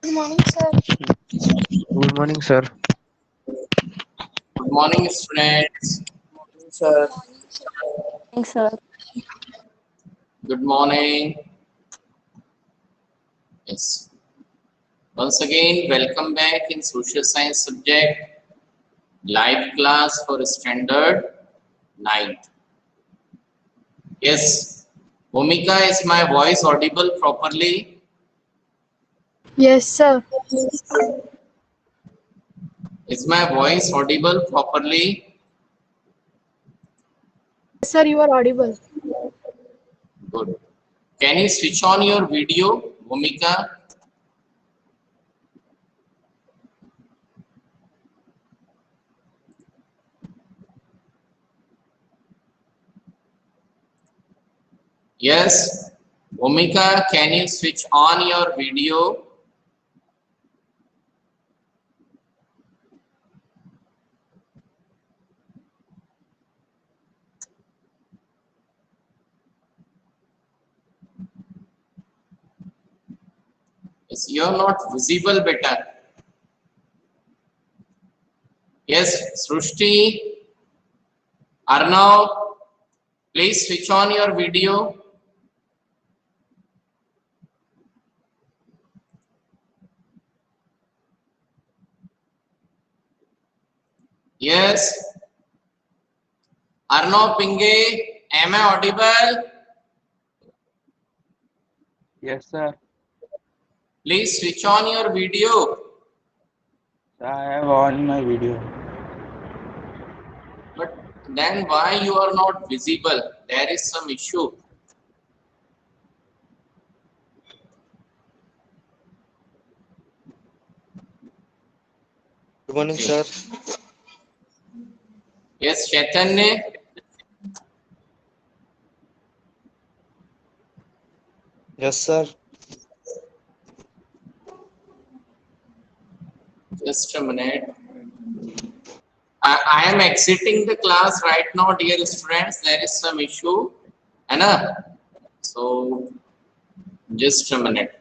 Good morning, sir. Good morning, sir. Good morning, students. Sir, Thanks, sir. good morning. Yes. Once again, welcome back in social science subject, live class for standard 9th. Yes. Bhumika, is my voice audible properly? Yes, sir. Is my voice audible properly? Yes, sir, you are audible. Good. Can you switch on your video, Bhumika? Yes. Bhumika, can you switch on your video? Yes, you are not visible, beta. Yes, Srushti, Arnav, please switch on your video. Yes, Arnav Pinge, am I audible? Yes, sir. Please switch on your video. I have on my video. But then why you are not visible? There is some issue. Good morning, sir. Yes, Chaitanya. Yes, sir. Just a minute. I am exiting the class right now, dear students. There is some issue. Anna. So, just a minute.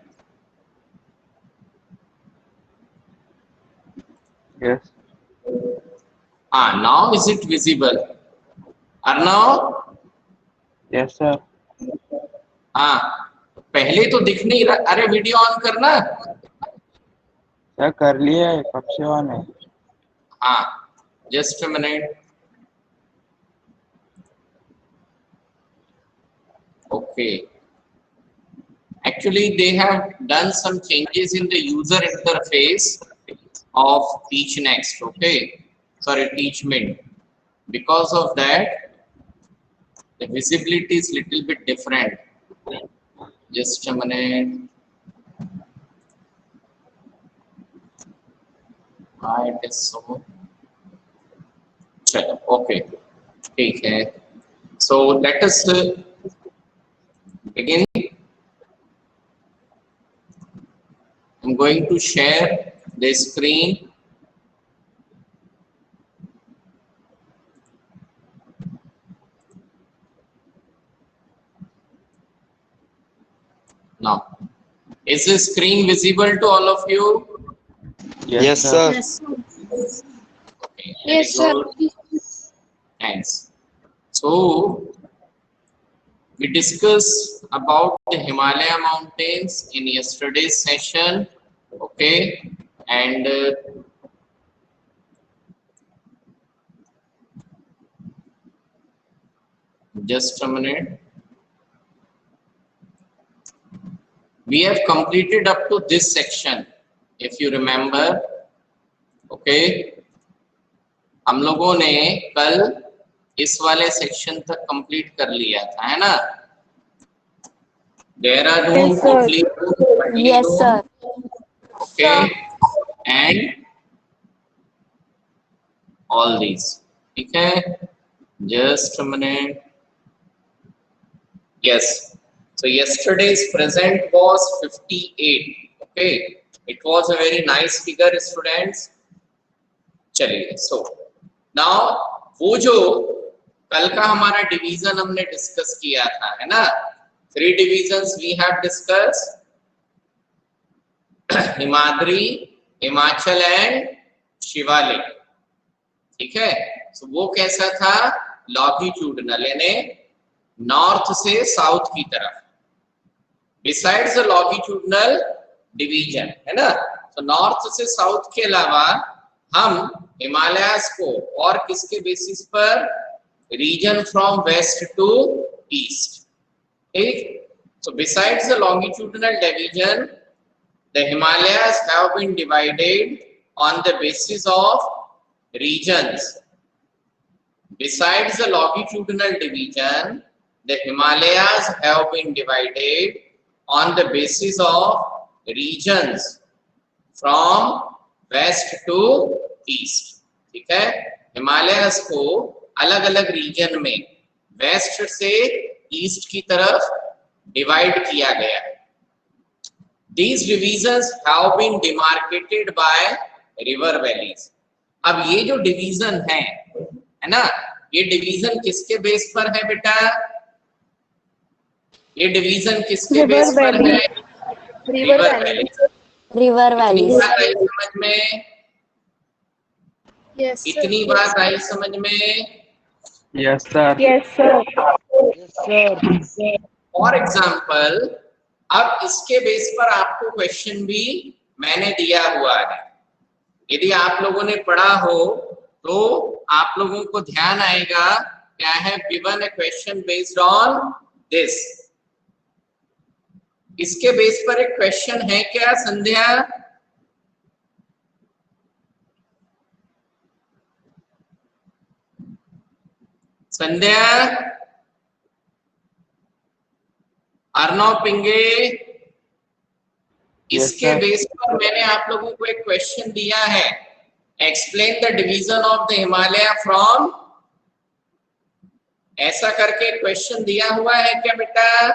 Yes. Now is it visible? Arnav? Yes, sir. पहले तो दिख नहीं रहा. अरे video on करना. Sir कर लिया है, कब से ऑन है? Just a minute. Okay. Actually, they have done some changes in the user interface of TeachNext. Okay. Sorry, TeachMint. Because of that, the visibility is little bit different. Just a minute. It is so. चलो, okay. ठीक है. So let us begin. I'm going to share the screen. Now, is the screen visible to all of you? Yes, sir. Yes, sir. Okay, Yes, very sir. good. Thanks. So, we discussed about the Himalaya mountains in yesterday's session. Okay, and just a minute. We have completed up to this section, if you remember. Okay, हम लोगों ने कल इस वाले section तक complete कर लिया था, है ना? Dehradun, Yes, sir. कोटलीदून, Yes, sir. okay, and all these. ठीक है? Just a minute. Yes. So yesterday's present was 58. Okay. It was a very nice figure, students. चलिए. So now वो जो कल का हमारा डिवीजन हमने डिस्कस किया था, है ना? 3 divisions we have discuss, Himadri, Himachal and Shivalik. ठीक है, तो वो कैसा था? लॉन्गिट्यूडनल, यानी नॉर्थ से साउथ की तरफ। बिसाइड्स द लॉन्गिट्यूडनल डिवीजन, है ना? तो नॉर्थ से साउथ के अलावा हम हिमालयास को और किसके बेसिस पर? Region from west to east. ठीक, so besides the longitudinal division, the Himalayas have been divided on the basis of regions. Besides the longitudinal division, the Himalayas have been divided on the basis of regions from west to east. ठीक है, Himalayas को अलग अलग reason में waste से east की तरफ divide किया गया है। These divisions have been demarcated by river valleys. अब ये जो डिवीजन है ना, ये डिवीजन किसके बेस पर है बेटा? ये डिवीजन किसके बेस पर है? River valley. River valley. समझ में? यस इतनी बात आई समझ में? Yes sir. Yes sir. For example, अब इसके बेस पर आपको क्वेश्चन भी मैंने दिया हुआ है। यदि आप लोगों ने पढ़ा हो तो आप लोगों को ध्यान आएगा, क्या है? Given A question based on this. इसके बेस पर एक क्वेश्चन है क्या संध्या? संध्या, अर्नव पिंगे, इसके बेस पर मैंने आप लोगों को एक क्वेश्चन दिया है, explain the division of the Himalaya from, ऐसा करके क्वेश्चन दिया हुआ है क्या बेटा?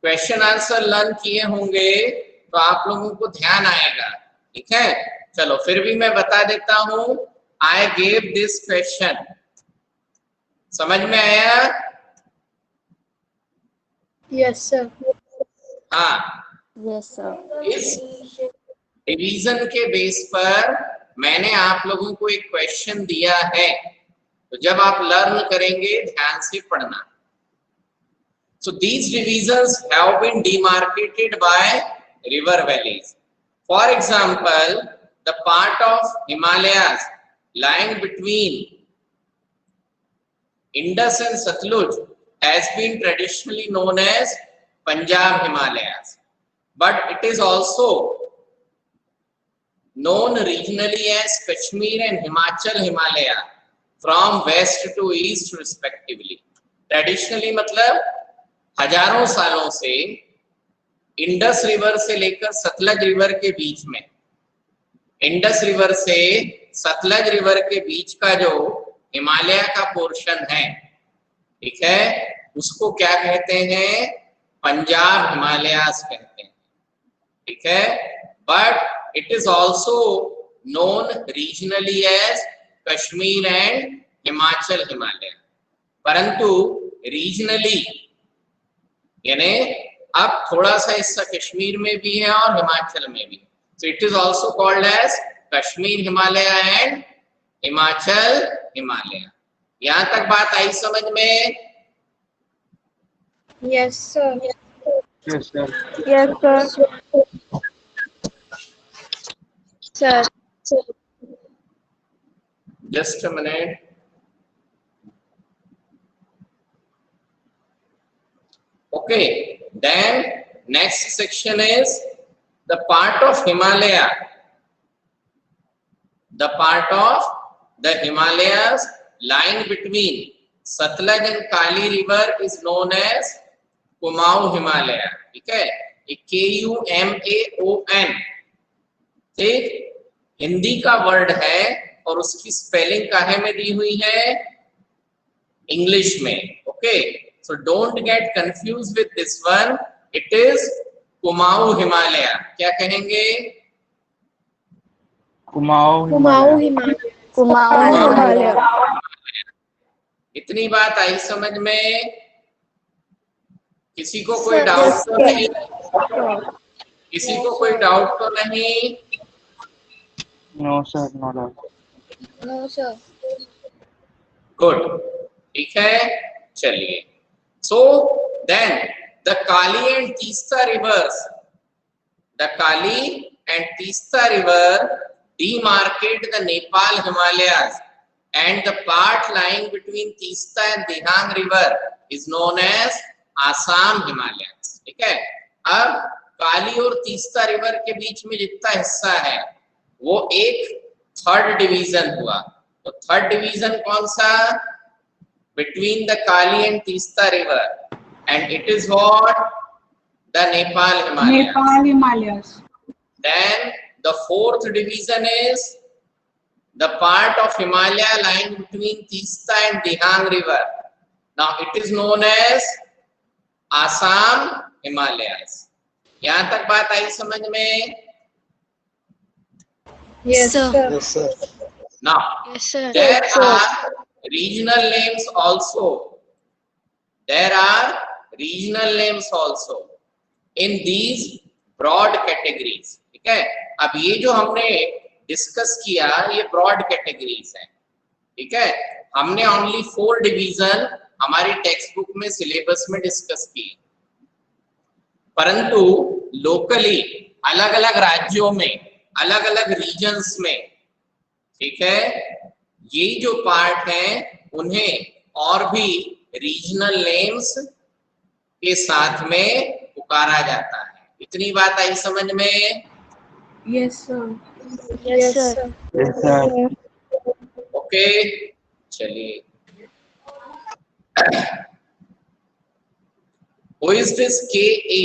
क्वेश्चन आंसर लर्न किए होंगे तो आप लोगों को ध्यान आएगा। ठीक है, चलो फिर भी मैं बता देता हूं। आई गेव दिस क्वेश्चन, समझ में आया? Yes sir. हाँ, यस सर। इस डिवीजन के बेस पर मैंने आप लोगों को एक क्वेश्चन दिया है, तो जब आप लर्न करेंगे ध्यान से पढ़ना। So these divisions have been demarcated by river valleys. For example, the part of Himalayas lying between Indus and Satluj has been traditionally known as Punjab Himalayas, but it is also known regionally as Kashmir and Himachal Himalaya from west to east respectively. Traditionally मतलब हजारों सालों से Indus river से लेकर Sutlej river के बीच में, Indus river से Sutlej river के बीच का जो हिमालय का पोर्शन है, ठीक है, उसको क्या कहते हैं? पंजाब हिमालयास कहते हैं। ठीक है, but it is also known regionally as Kashmir and Himachal Himalaya, परंतु रीजनली यानी अब थोड़ा सा हिस्सा कश्मीर में भी है और हिमाचल में भी, so it is also called as Kashmir Himalaya and Himachal Himalaya. यहां तक बात आई समझ में? Yes sir. Yes sir. Yes sir. Sir just a minute. Okay, then next section is the part of Himalaya. The part of the Himalayas lying between Satluj and Kali River is known as Kumaon Himalaya. ठीक है, KUMAON। ठीक, हिंदी का word है और उसकी spelling काहे में दी हुई है? इंग्लिश में। Okay, so don't get confused with this one, it is Kumaon Himalaya। क्या कहेंगे? कुमाऊं कुमाऊं हिमालय। हिमालय। कुमाऊं हिमालय। इतनी बात आई समझ में? किसी को कोई डाउट तो नहीं? किसी को कोई डाउट तो नहीं? No sir, no doubt. No sir. Good, ठीक है, चलिए। So then the Kali and Teesta rivers, the Kali and Teesta river demarcate the Nepal Himalayas, and the part lying between Teesta and Dihang river is known as Assam Himalayas. ठीक है, अब काली और Teesta river के बीच में जितना हिस्सा है वो एक थर्ड डिवीजन हुआ। तो थर्ड डिवीजन कौन सा? Between the Kali and Teesta river, and it is what? The Nepal Himalayas. Then the fourth division is the part of Himalaya lying between Teesta and Dihang river. Now it is known as Assam Himalayas. यहाँ तक बात आई समझ में? Yes sir. Yes, sir. Now Yes sir. there are regional names also. There are regional names also in these broad categories. ठीक है, अब ये जो हमने डिस्कस किया ये ब्रॉड कैटेगरीज है। ठीक है, हमने ओनली 4 डिवीजन हमारी टेक्स्ट बुक में सिलेबस में डिस्कस किए, परंतु लोकली अलग अलग राज्यों में अलग अलग रीजन्स में, ठीक है, ये जो पार्ट है उन्हें और भी रीजनल नेम्स के साथ में पुकारा जाता है। इतनी बात आई समझ में? Yes sir. Yes sir. Yes sir. Okay, चलिए। Who is this KA?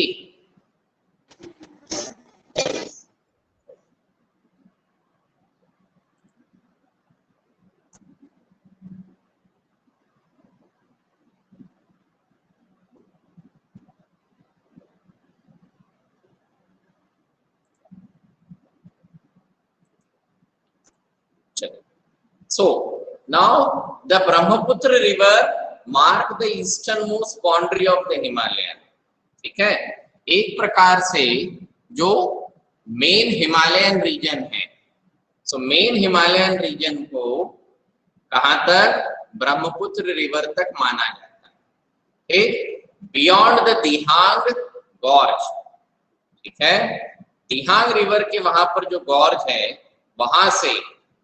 So now the Brahmaputra river mark the easternmost boundary of the Himalaya. ठीक है, एक प्रकार से जो मेन हिमालयन रीजन है, सो मेन हिमालयन रीजन को कहां तक? ब्रह्मपुत्र रिवर तक माना जाता है। ठीक, बियॉन्ड द दिहांग गॉर्ज, ठीक है, दिहांग रिवर के वहां पर जो गॉर्ज है वहां से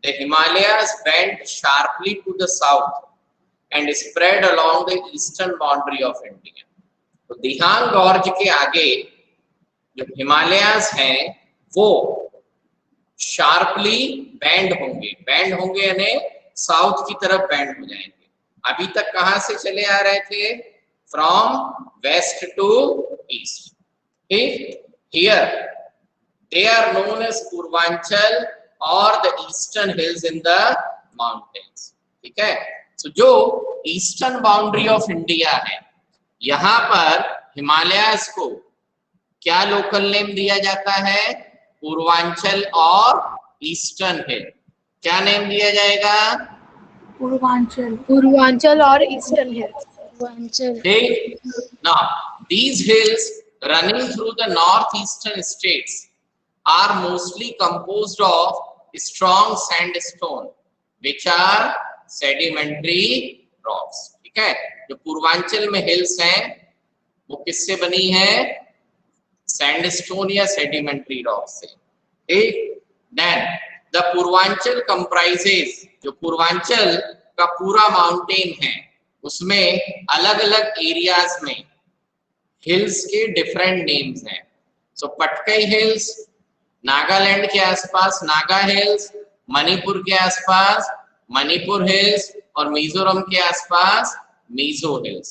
the Himalayas bent sharply to the south and spread along the eastern boundary of India. तो दिहांग गॉर्ज के आगे जो हिमालयास हैं वो शार्पली बैंड होंगे यानी साउथ की तरफ बैंड हो जाएंगे। अभी तक कहां से चले आ रहे थे? From west to east. ठीक, here they are known as Purvanchal और the eastern hills in the mountains. ठीक है, तो जो ईस्टर्न बाउंड्री ऑफ इंडिया है यहाँ पर हिमालयास को क्या लोकल नेम दिया जाता है? पूर्वांचल और ईस्टर्न हिल। क्या नेम दिया जाएगा? पूर्वांचल और ईस्टर्न हिल्स। पूर्वांचल। ठीक, now these hills running through the north eastern states are mostly composed of strong sandstone which are sedimentary rocks. ठीक है, जो पूर्वांचल में हिल्स हैं वो किससे बनी है? सैंडस्टोन या सेडिमेंट्री रॉक से। ठीक, देन द पूर्वांचल कंप्राइजेस, जो पूर्वांचल का पूरा माउंटेन है उसमें अलग अलग एरियाज में हिल्स के डिफरेंट नेम्स हैं। सो पटकई हिल्स नागालैंड के आसपास नागा हिल्स, मणिपुर के आसपास मणिपुर हिल्स और मिजोरम के आसपास मिजो हिल्स।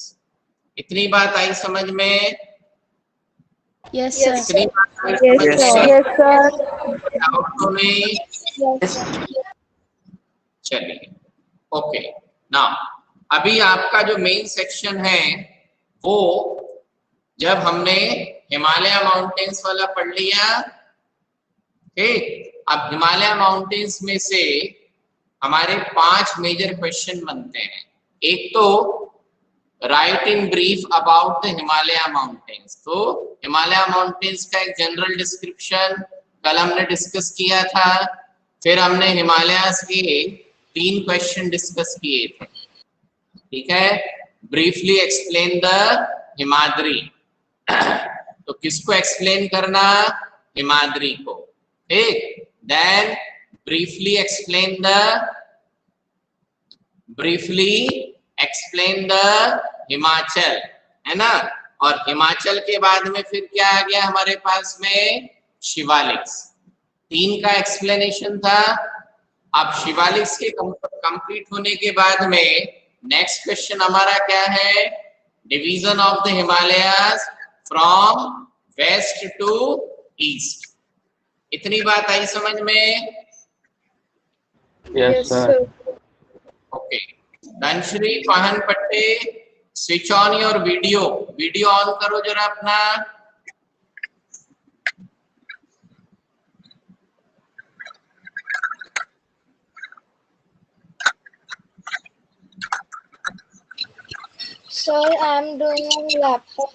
इतनी बात आई समझ में? Yes sir. इतनी बात आई समझ में? Yes sir. डाउट तो नहीं? चलिए, ओके। नाउ अभी आपका जो मेन सेक्शन है वो जब हमने हिमालय माउंटेन्स वाला पढ़ लिया, ठीक, अब हिमालय माउंटेन्स में से हमारे 5 मेजर क्वेश्चन बनते हैं। एक तो right in brief about the Himalaya mountains, तो हिमालय माउंटेन्स का एक जनरल डिस्क्रिप्शन कल हमने डिस्कस किया था। फिर हमने हिमालयास के 3 क्वेश्चन डिस्कस किए थे, ठीक है। ब्रीफली एक्सप्लेन द हिमाद्री तो किसको एक्सप्लेन करना? हिमाद्री को, ठीक। Then briefly explain the Himachal, है ना। और हिमाचल के बाद में फिर क्या आ गया हमारे पास में? शिवालिक्स। 3 का एक्सप्लेनेशन था। अब शिवालिक्स के कंप्लीट होने के बाद में नेक्स्ट क्वेश्चन हमारा क्या है? Division of the Himalayas from west to east. इतनी बात आई समझ में? Yes, sir. Okay. Dhanashree Phahan Patte, switch on your video on करो जरा अपना। Sir, I am doing on laptop.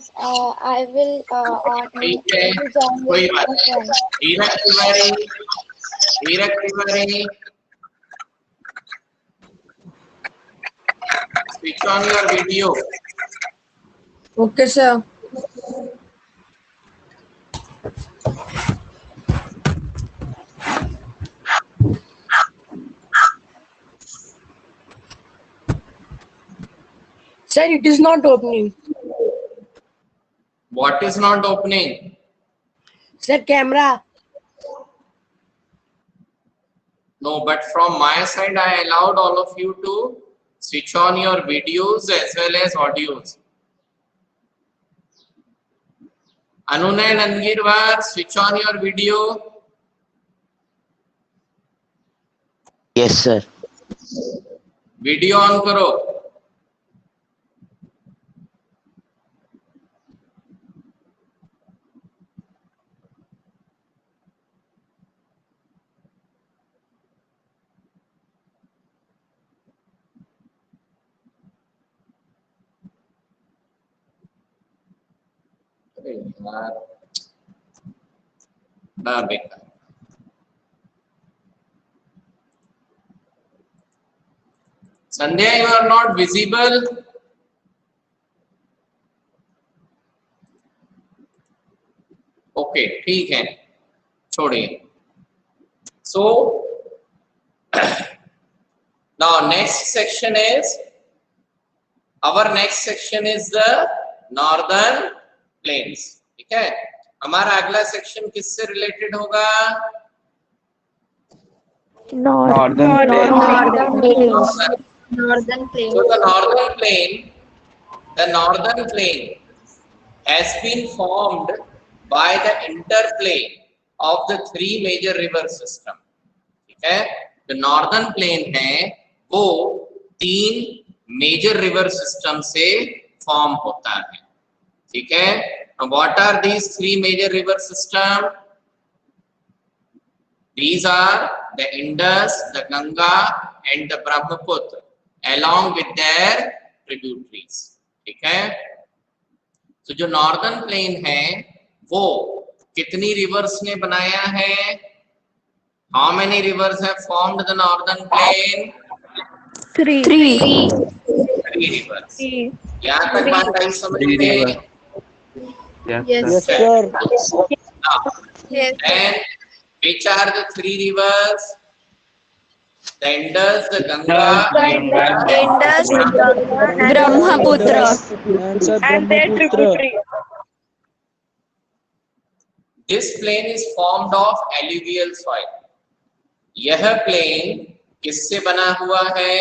I will on. ठीक है, कोई बात नहीं। हीरक Tiwari, switch on your video. Okay, sir. Sir, it is not opening. What is not opening? Sir, camera. No, but from my side, I allowed all of you to switch on your videos as well as audios. Anunay Nangirwar, switch on your video. Yes, sir. Video on karo. ना बेटा, Sandhya, you are not visible. Okay, ठीक है, छोड़िए। So now next section is the northern plains, ठीक है। हमारा अगला section किससे रिलेटेड होगा? Northern Northern plain. So the northern plain has been formed by the interplay of the 3 major river system, ठीक है। जो नॉर्दर्न प्लेन है वो 3 मेजर रिवर सिस्टम से फॉर्म होता है, ठीक है। What are these 3 major river system? These are the Indus, the Ganga and the Brahmaputra along with their tributaries, ठीक है। तो जो नॉर्दर्न प्लेन है वो कितनी रिवर्स ने बनाया है? How many rivers have formed the northern plain? 3. 3 rivers. यहाँ तक बात आई समझ में? Yes, sir. Now, Yes. and which are the 3 rivers? The Indus, the Ganga, Indus, Brahmaputra and their tributary. This plain is formed of alluvial soil. यह plane किससे बना हुआ है?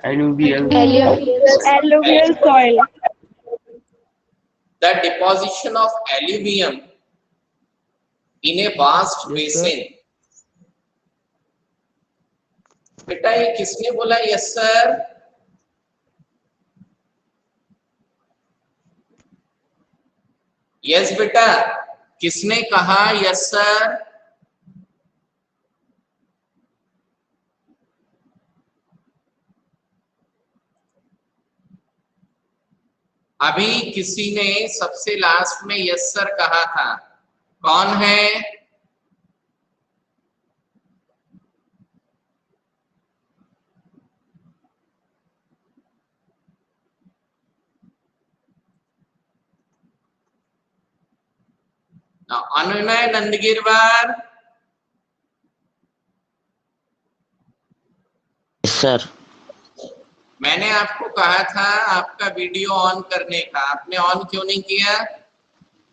Alluvial. Alluvial soil. The deposition of alluvium in a vast basin. बेटा ये किसने बोला? Yes sir. Yes बेटा, किसने कहा? Yes sir. अभी किसी ने सबसे लास्ट में यस सर कहा था, कौन है? अनुनय नंदगिरवार। सर मैंने आपको कहा था आपका वीडियो ऑन करने का, आपने ऑन क्यों नहीं किया?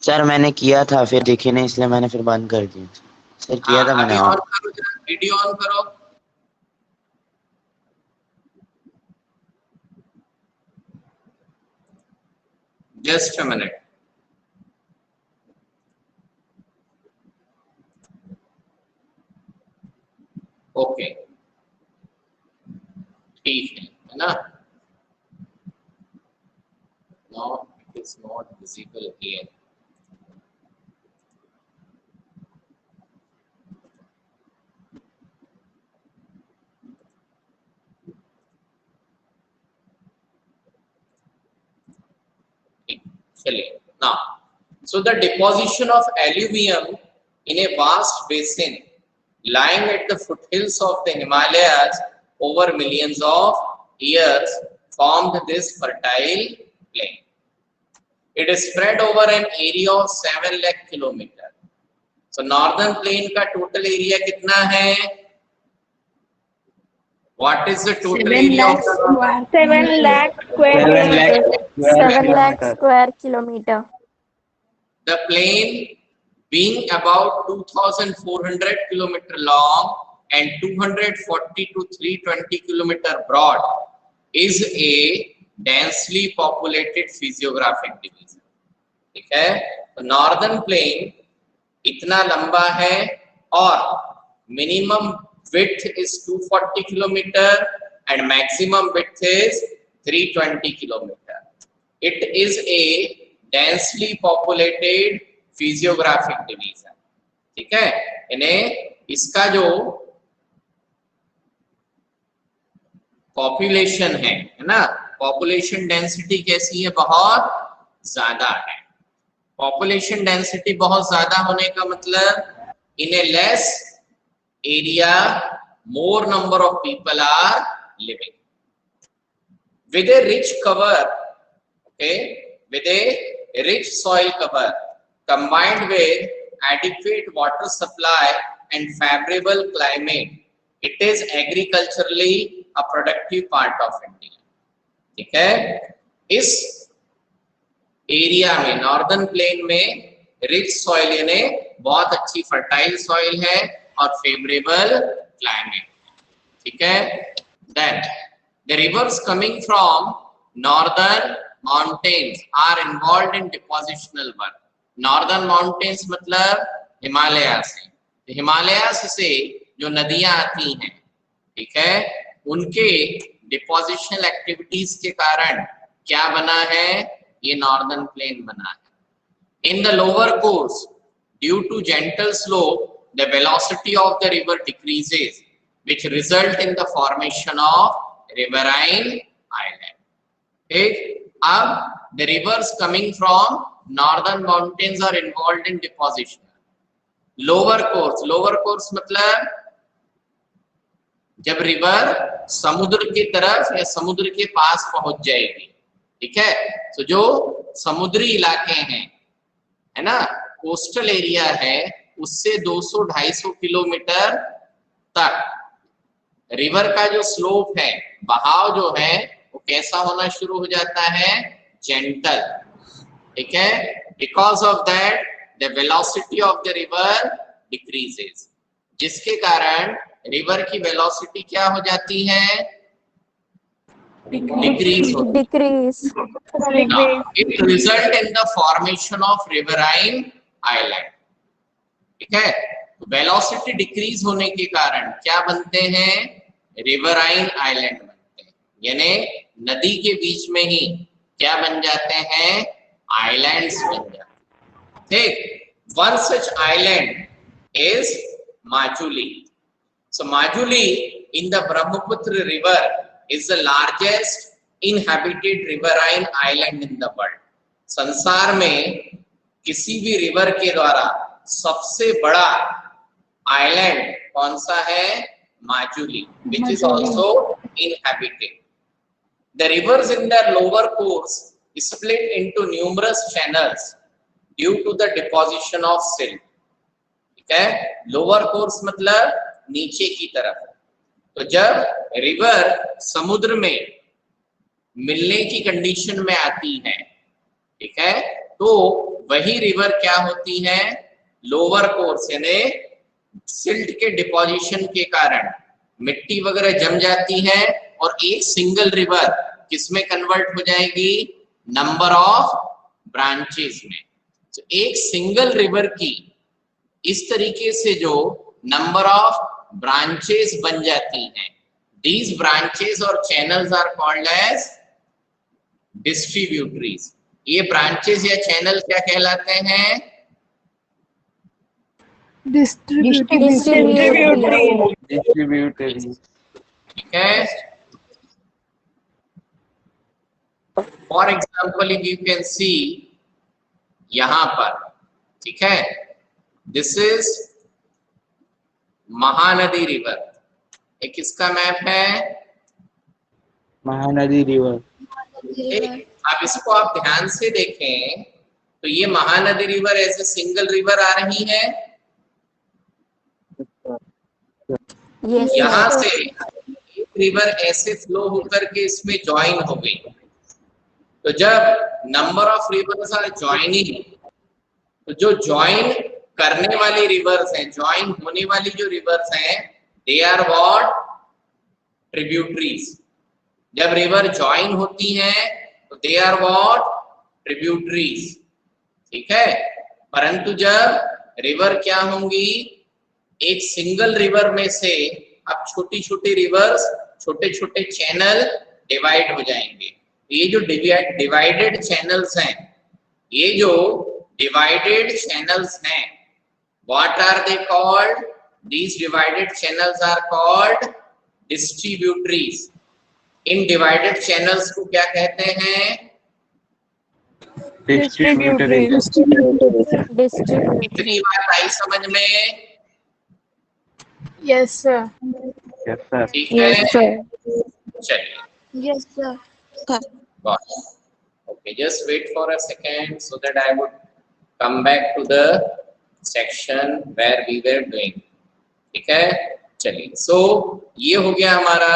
सर मैंने किया था, फिर दिखे नहीं इसलिए मैंने फिर बंद कर दिया। सर किया था मैंने अभी ऑन। ऑन करो, जरा वीडियो ऑन करो। Just a minute. ओके, ठीक है ना? Now it is not visible here. चलिए, now so the deposition of alluvium in a vast basin lying at the foothills of the Himalayas over millions of years formed this fertile plain. It is spread over an area of 7 lakh kilometer. So northern plain का total area कितना है? What is the total area of the 7 lakh square 7 lakh kilometers. square 7 lakh kilometer. square kilometer. The plain being about 2,400 kilometer long and 240 to 320 kilometer broad is a densely populated physiographic division. ठीक है, तो northern plain इतना लंबा है और minimum width is 240 kilometer and maximum width is 320 kilometer. It is a densely populated physiographic division. ठीक है, इन्हें इसका जो पॉपुलेशन है ना, पॉपुलेशन डेंसिटी कैसी है? बहुत ज्यादा है। पॉपुलेशन डेंसिटी बहुत ज्यादा होने का मतलब इन ए less area more number of people are living with a rich cover, okay, with a rich soil cover combined with adequate water supply and favorable climate. It is agriculturally a productive part of India. ठीक है, इस area में northern plain में rich soil यानी बहुत अच्छी fertile soil है और फेवरेबल क्लाइमेट। ठीक है, then the rivers coming from northern mountains are involved in depositional work. Northern mountains मतलब हिमालय से, हिमालय से जो नदियां आती हैं, ठीक है, उनके डिपोजिशनल एक्टिविटीज के कारण क्या बना है? ये नॉर्दर्न प्लेन बना है। In the lower course due to gentle slope the velocity of the river decreases, which result in the formation of riverine island. ठीक, अब the rivers coming from northern mountains are involved in deposition. Lower course मतलब जब river समुद्र की तरफ या समुद्र के पास पहुंच जाएगी, ठीक है, तो जो समुद्री इलाके हैं, है ना, कोस्टल एरिया है, उससे 200-250 किलोमीटर तक रिवर का जो स्लोप है, बहाव जो है, वो कैसा होना शुरू हो जाता है? जेंटल। ठीक है, because of that the velocity of the river decreases, जिसके कारण रिवर की वेलोसिटी क्या हो जाती है? Decrease Decrease. It result in the formation of riverine island. ठीक है, वेलोसिटी डिक्रीज होने के कारण क्या बनते हैं? रिवराइन आइलैंड बनते हैं, यानी नदी के बीच में ही क्या बन जाते हैं? आइलैंड्स बन जाते हैं। ठीक, one such island is Majuli. So Majuli in the Brahmaputra river is the largest inhabited riverine island in the world. संसार में किसी भी रिवर के द्वारा सबसे बड़ा आइलैंड कौन सा है? Majuli, which is also inhabited. The rivers in their lower course split into numerous channels due to the deposition of silt. ठीक है, लोअर कोर्स मतलब नीचे की तरफ। तो जब रिवर समुद्र में मिलने की कंडीशन में आती है, ठीक है, तो वही रिवर क्या होती है? लोअर कोर्स, यानी सिल्ट के डिपोजिशन के कारण मिट्टी वगैरह जम जाती है और एक सिंगल रिवर किसमें कन्वर्ट हो जाएगी? नंबर ऑफ ब्रांचेस में। तो एक सिंगल रिवर की इस तरीके से जो नंबर ऑफ ब्रांचेस बन जाती हैं, दीज ब्रांचेस और channels are called as distributaries. ये ब्रांचेस या चैनल क्या कहलाते हैं? डिस्ट्रीब्यूटरी। ठीक है, for example if you can see यहां पर, ठीक है, दिस इज महानदी रिवर। एक किसका मैप है? महानदी रिवर। अब इसको आप ध्यान से देखें तो ये महानदी रिवर ऐसे सिंगल रिवर आ रही है, Yes, यहाँ sir. से एक रिवर ऐसे फ्लो होकर के इसमें ज्वाइन हो गई। तो जब number of rivers are joining, तो जो ज्वाइन करने वाली रिवर्स हैं, ज्वाइन होने वाली जो रिवर्स हैं, दे आर व्हाट? ट्रिब्यूटरीज। जब रिवर ज्वाइन होती हैं तो दे आर व्हाट? ट्रिब्यूटरीज। ठीक है, परंतु जब रिवर क्या होंगी? एक सिंगल रिवर में से अब छोटी छोटी रिवर्स, छोटे छोटे चैनल डिवाइड हो जाएंगे। ये जो डिवाइडेड चैनल्स हैं, ये जो डिवाइडेड चैनल्स हैं, what are they called? These divided channels are called distributaries. इन डिवाइडेड चैनल्स को क्या कहते हैं? डिस्ट्रीब्यूटरी। कितनी बात आई समझ में? Yes, sir. Yes sir. ठीक है, Yes, sir. चलिए। Yes, sir. Got it. Okay, just wait for a second so that I would come back to the section where we were doing. ठीक है, चलिए। So ये हो गया हमारा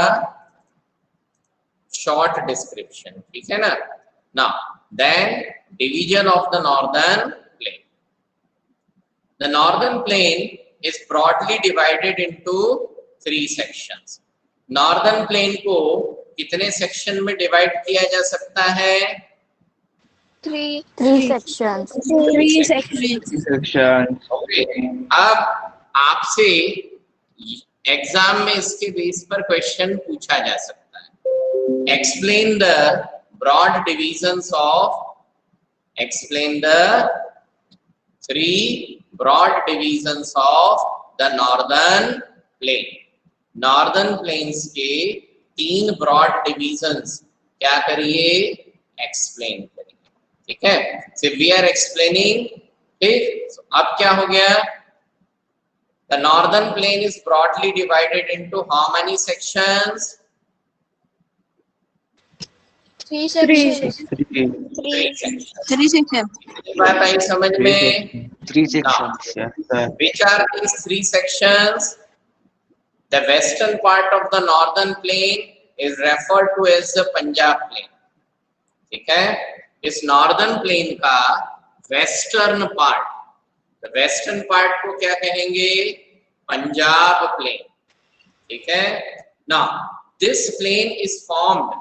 short description, ठीक है ना? Now then division of the northern plain. The northern plain is broadly divided into 3 sections. Northern plain को कितने सेक्शन में डिवाइड किया जा सकता है? Three. Three sections. Section. Okay, अब आपसे एग्जाम में इसके बेस पर क्वेश्चन पूछा जा सकता है। Explain the broad divisions of, explain the 3 broad divisions of the northern plain. Northern plains के 3 broad divisions क्या करिए? explain करिए। ठीक है, so we are explaining। ठीक, so अब क्या हो गया? The northern plain is broadly divided into how many sections? 3 sections. Three. 3 sections. बात आई समझ में? 3 sections. Yes sir. Which are these 3 sections? The western part of the northern plain is referred to as the Punjab plain. ठीक है, इस northern plain का western part, the western part को क्या कहेंगे? पंजाब plain. ठीक है, now this plain is formed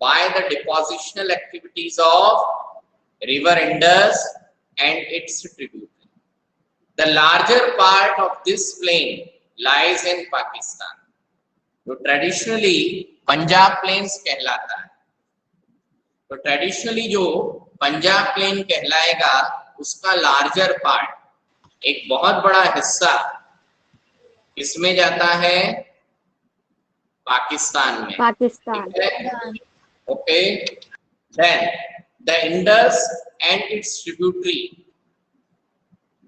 by the depositional activities of river Indus and its tributary. The larger part of this plain lies in Pakistan. तो traditionally Punjab planes कहलाता है। तो traditionally जो पंजाब प्लेन कहलाएगा, उसका लार्जर पार्ट, एक बहुत बड़ा हिस्सा इसमें जाता है पाकिस्तान में। Pakistan. ठीक है? Okay. Then the Indus and its tributary,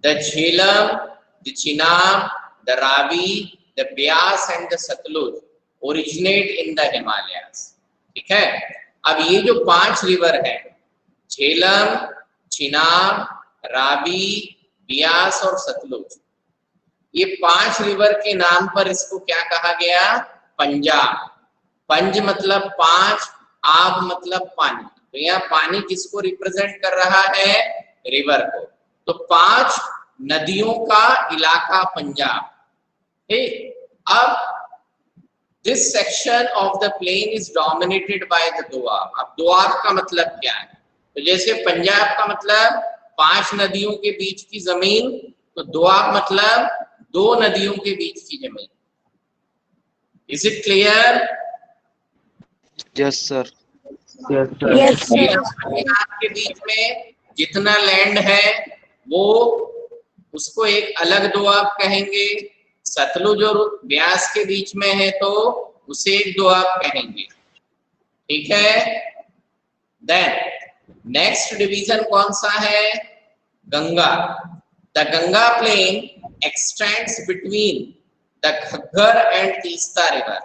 the Jhelum, the Chenab, the Ravi, the Beas and the Satluj originate in the Himalayas. ठीक है. अब ये जो 5 रिवर है, झेलम, चिनाब, रावी, बियास और सतलुज, ये 5 रिवर के नाम पर इसको क्या कहा गया? पंजाब. पंज मतलब 5, आब मतलब पानी. तो यहाँ पानी किसको रिप्रेजेंट कर रहा है? रिवर को. तो 5 नदियों का इलाका पंजाब. ठीक. अब this section of the plain is dominated by the doab. अब दोआब का मतलब क्या है? तो जैसे पंजाब का मतलब 5 नदियों के बीच की जमीन, तो दोआब मतलब 2 नदियों के बीच की जमीन. Is it clear? Yes, sir. Yes, sir. के बीच में जितना लैंड है वो उसको एक अलग दोआब कहेंगे. सतलुज और ब्यास के बीच में है तो उसे एक दोआब कहेंगे. ठीक है. देन नेक्स्ट डिवीजन कौन सा है? Ganga. The Ganga plain extends between the Ghaggar and Teesta river.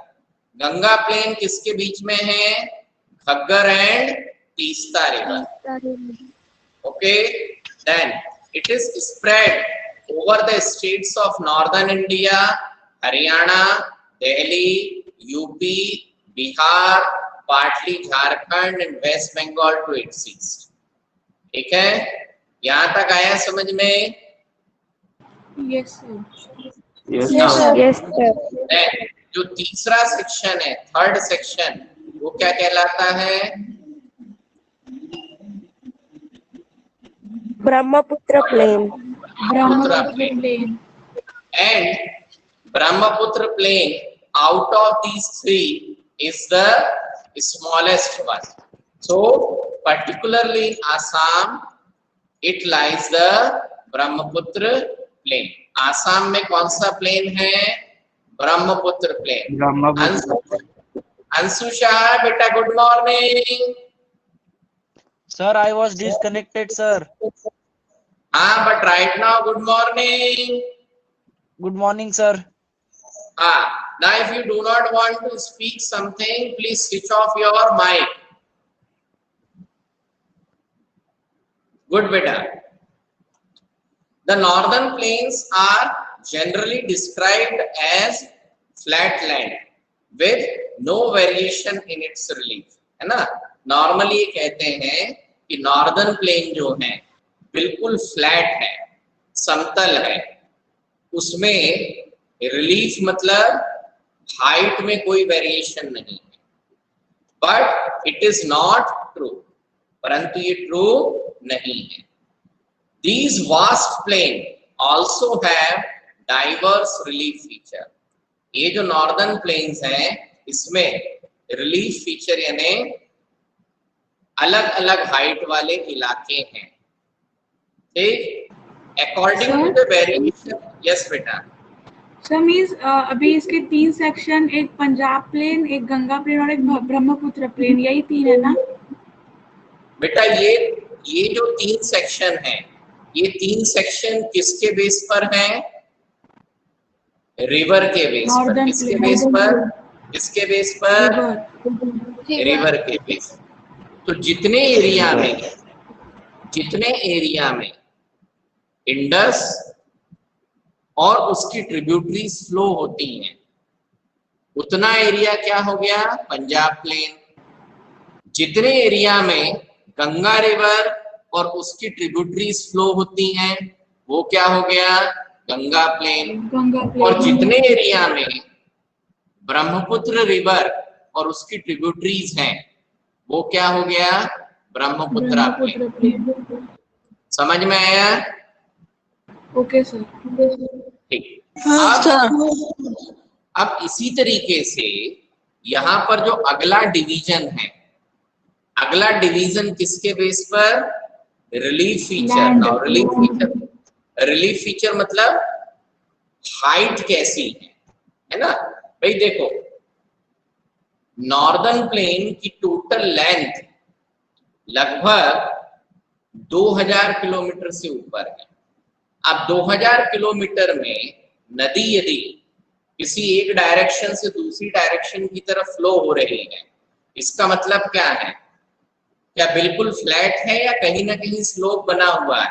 Ganga plain किसके बीच में है? Ghaggar and Teesta river. Okay. Then it is spread over the states of northern India, Haryana, Delhi, UP, Bihar, partly Jharkhand and West Bengal to its east. ठीक है. यहाँ तक आया समझ में? Yes, sir. Yes, Yes, sir. sir. Yes, sir. Then, जो तीसरा section है, थर्ड सेक्शन, वो क्या कहलाता है? Brahmaputra plain. Brahmaputra plain. And Brahmaputra plain, out of these 3 is the smallest one. So particularly in Assam, it lies the Brahmaputra plain. Assam में कौन सा प्लेन है? ब्रह्मपुत्र प्लेन. अंशु शाह बेटा, good morning. Sir, I was disconnected, sir. हाँ, but right now, good morning. Good morning, sir. Now if you do not want to speak something, please switch off your mic. Good, beta. The northern plains are generally described as flat land with no variation in its relief. है ना? Normally कहते हैं कि northern plain जो है बिल्कुल flat है, समतल है, उसमें रिलीफ मतलब हाइट में कोई वेरिएशन नहीं है. But it is not true. परंतु ये ट्रू नहीं है. These vast plain also have diverse relief feature. ये जो नॉर्दर्न प्लेन्स हैं इसमें रिलीफ फीचर यानी अलग अलग हाइट वाले इलाके हैं. ठीक. According to the variation. Yes बेटा. सर मीन्स अभी इसके 3 सेक्शन, एक पंजाब प्लेन, एक गंगा प्लेन और एक ब्रह्मपुत्र प्लेन, यही 3 है ना बेटा? ये जो 3 सेक्शन हैं, ये 3 सेक्शन किसके बेस पर हैं? रिवर के बेस पर. किसके बेस पर? किसके बेस पर? रिवर के बेस. तो जितने एरिया में इंडस और उसकी ट्रिब्यूटरीज फ्लो होती हैं, उतना एरिया क्या हो गया? पंजाब प्लेन. जितने एरिया में गंगा रिवर और उसकी ट्रिब्यूटरीज फ्लो होती हैं, वो क्या हो गया? गंगा प्लेन. और जितने एरिया में ब्रह्मपुत्र रिवर और उसकी ट्रिब्यूटरीज हैं, वो क्या हो गया? ब्रह्मपुत्र प्लेन. समझ में आया? Okay sir. ठीक. अब इसी तरीके से यहाँ पर जो अगला डिवीजन है, अगला डिवीजन किसके बेस पर? Relief feature. Now relief feature मतलब हाइट कैसी है ना भाई. देखो नॉर्दर्न प्लेन की टोटल लेंथ लगभग 2000 किलोमीटर से ऊपर है। अब 2000 किलोमीटर में नदी यदि किसी एक डायरेक्शन से दूसरी डायरेक्शन की तरफ फ्लो हो रही है, इसका मतलब क्या है? क्या बिल्कुल फ्लैट है या कहीं ना कहीं स्लोप बना हुआ है?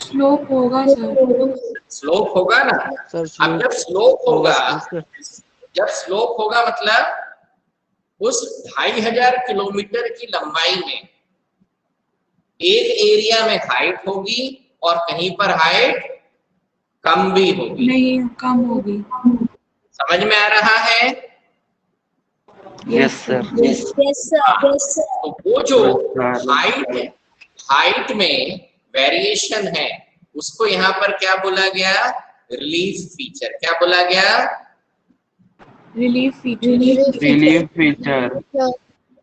स्लोप होगा सर। स्लोप होगा ना। सर अब जब स्लोप होगा, सर जब स्लोप होगा मतलब उस 2500 किलोमीटर की लंबाई में एक एरिया में हाइट होगी और कहीं पर हाइट कम भी होगी। नहीं, कम होगी। समझ में आ रहा है? Yes sir. Yes, sir. Yes, sir. तो वो जो हाइट में वेरिएशन है उसको यहाँ पर क्या बोला गया? Relief feature. क्या बोला गया? Relief feature. Relief feature.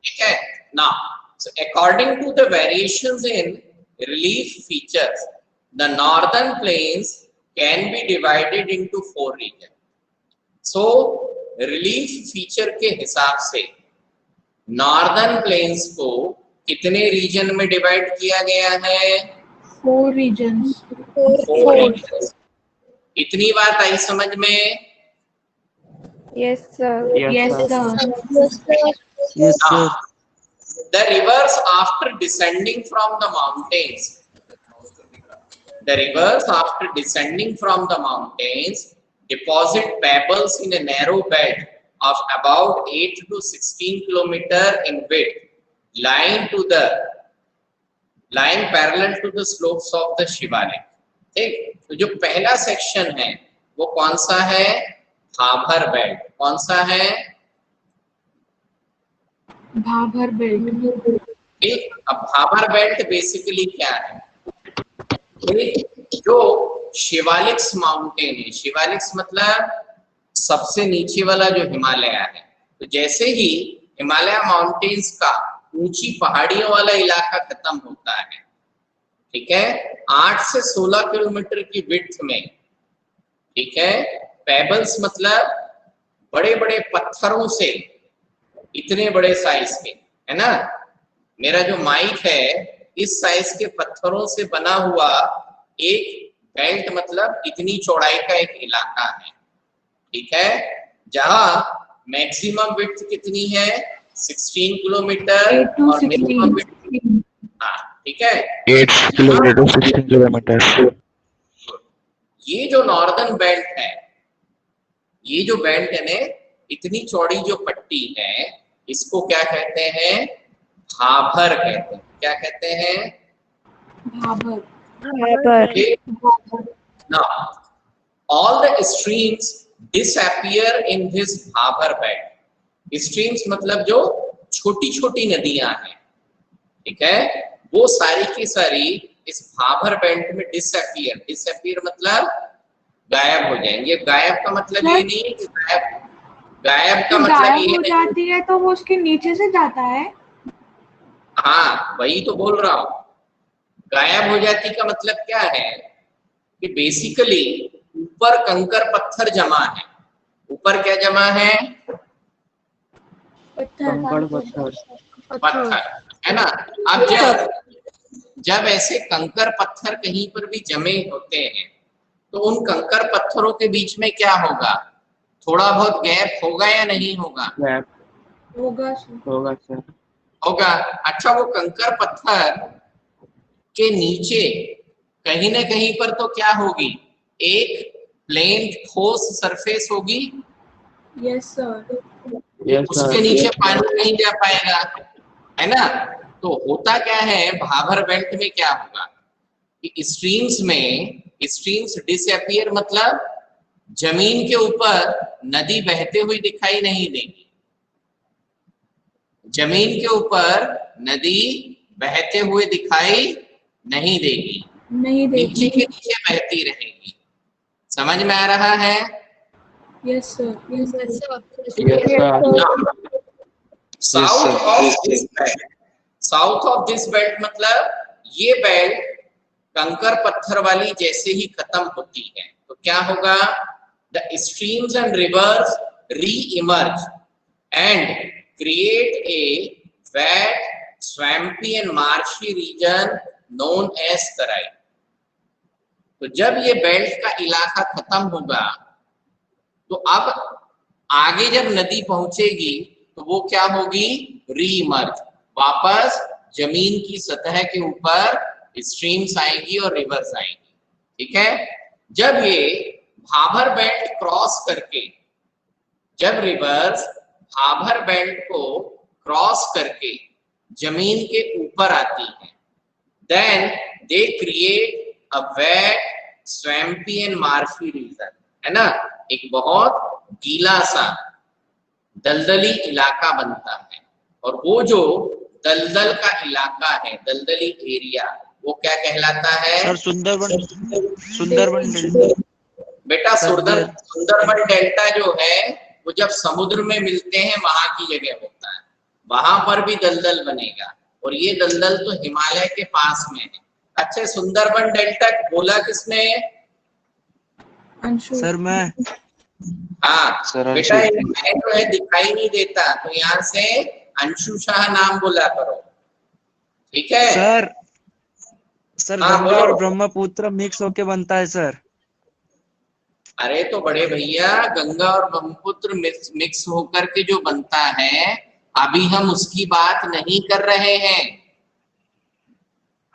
ठीक है ना। So according to the variations in relief features, the northern plains can be divided into 4 regions. So relief feature के हिसाब से नॉर्दर्न प्लेन्स को कितने रीजन में डिवाइड किया गया है? 4 regions। 4 regions। इतनी बात आई समझ में? Yes, sir. Yes, sir. sir। Yes, sir. Yes sir. The rivers after descending from the mountains, deposit pebbles in a narrow bed of about 8 to 16 kilometer in width, lying parallel to the slopes of the Shivalik. ठीक, तो जो पहला section है वो कौन सा है? Bhabar belt. कौन सा है? भाभर बेल्ट। ठीक, अब भाभर बेल्ट बेसिकली क्या है? जो शिवालिक्स माउंटेन है, शिवालिक्स मतलब सबसे नीचे वाला जो हिमालय है, तो जैसे ही हिमालय माउंटेन्स का ऊंची पहाड़ियों वाला इलाका खत्म होता है, ठीक है, 8 से 16 किलोमीटर की विड्थ में, ठीक है, पेबल्स मतलब बड़े बड़े पत्थरों से, इतने बड़े साइज के, है ना, मेरा जो माइक है इस साइज के पत्थरों से बना हुआ एक बेल्ट मतलब इतनी चौड़ाई का एक इलाका है, ठीक है, जहां मैक्सिमम विड्थ कितनी है? 16 किलोमीटर और मिनिमम विड्थ, हाँ ठीक है, 8 किलोमीटर to 16 किलोमीटर। ये जो नॉर्दर्न बेल्ट है, ये जो बेल्ट है ना, इतनी चौड़ी जो पट्टी है, इसको क्या कहते हैं? भाभर कहते हैं। क्या कहते हैं? Bhabar. Now, all the streams disappear in this Bhabar belt. Streams मतलब जो छोटी छोटी नदियां हैं, ठीक है, वो सारी की सारी इस भाभर बेल्ट में डिसअपियर मतलब गायब हो जाएंगे। गायब का मतलब ये नहीं है कि गायब का मतलब गायब ये हो जाती है तो वो उसके नीचे से जाता है। हाँ वही तो बोल रहा हूँ। गायब हो जाती का मतलब क्या है कि बेसिकली ऊपर कंकर पत्थर जमा है। ऊपर क्या जमा है? कंकड़ पत्थर। पत्थर, है ना। अब जब ऐसे कंकर पत्थर कहीं पर भी जमे होते हैं तो उन कंकर पत्थरों के बीच में क्या होगा? थोड़ा बहुत गैप होगा या नहीं होगा? गैप होगा सर। होगा। अच्छा, वो कंकर पत्थर के नीचे कहीं ना कहीं पर तो क्या होगी? एक प्लेन ठोस सरफेस होगी। Yes sir. उसके नीचे पानी नहीं जा पाएगा, है ना। तो होता क्या है भाभर बेल्ट में, क्या होगा कि स्ट्रीम्स डिसअपियर मतलब जमीन के ऊपर नदी बहते हुई दिखाई नहीं देगी। जमीन के ऊपर नदी बहते हुए दिखाई नहीं देगी, नीचे के नीचे बहती रहेगी। समझ में आ रहा है? Yes sir. South of this belt मतलब ये बेल्ट कंकर पत्थर वाली जैसे ही खत्म होती है तो क्या होगा? द स्ट्रीम्स एंड रिवर्स री emerge and create a wet, swampy and marshy region known as तराई। तो जब ये बेल्ट का इलाका खत्म होगा तो अब आगे जब नदी पहुंचेगी तो वो क्या होगी, रीमर्ज, वापस जमीन की सतह के ऊपर स्ट्रीम्स आएगी और रिवर्स आएगी। ठीक है, जब ये भाबर बेल्ट क्रॉस करके, जब रिवर्स भाबर बेल्ट को क्रॉस करके जमीन के ऊपर आती है, then they create a wet, swampy and marshy region, है ना, एक बहुत गीला सा दलदली इलाका बनता है। और वो जो दलदल का इलाका है, दलदली एरिया, वो क्या कहलाता है? Sir Sundarban delta. बेटा सुंदरबन डेल्टा जो है वो जब समुद्र में मिलते हैं वहां की जगह होता है, वहां पर भी दलदल बनेगा, और ये दलदल तो हिमालय के पास में है। अच्छा, सुंदरबन डेल्टा बोला किसने? अंशु सर मैं। हाँ सर, बेटा, अंशु। मैं तो है दिखाई नहीं देता, तो यहाँ से अंशु शाह नाम बोला करो, ठीक है? सर हाँ, गंगा और बोलो। ब्रह्मपुत्र मिक्स होके बनता है सर। अरे तो बड़े भैया, गंगा और ब्रह्मपुत्र मिक्स होकर के जो बनता है, अभी हम उसकी बात नहीं कर रहे हैं।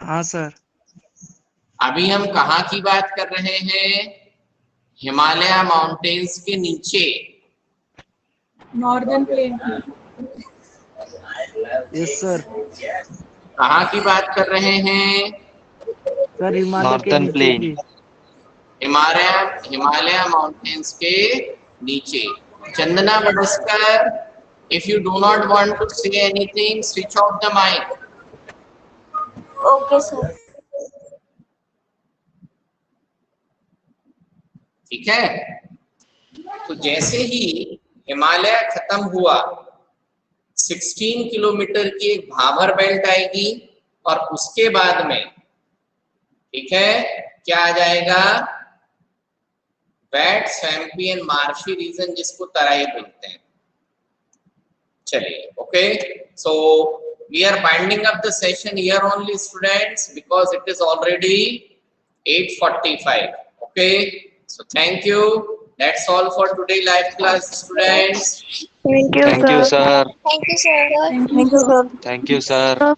हाँ सर। अभी हम कहाँ की बात कर रहे हैं? हिमालय माउंटेन्स के नीचे, नॉर्दर्न प्लेन। Yes sir. कहाँ की बात कर रहे हैं? सर हिमालय के नॉर्थर्न नीचे प्लेन। की। हिमालय माउंटेन्स के नीचे। Chandana बडस्कर, if you do not want to say anything, switch off the mic. Okay, sir. ठीक है, तो जैसे ही हिमालय खत्म हुआ, 16 किलोमीटर की एक भाबर बेल्ट आएगी, और उसके बाद में, ठीक है, क्या आ जाएगा? Wet, swampy and marshy region, जिसको तराई बोलते हैं। चलिए, okay, so we are winding up the session here only, students, because it is already 8:45. Okay, so thank you. That's all for today live class, students. Thank you, Thank you, sir. sir. Thank you, sir. Thank you, sir. Thank you, sir.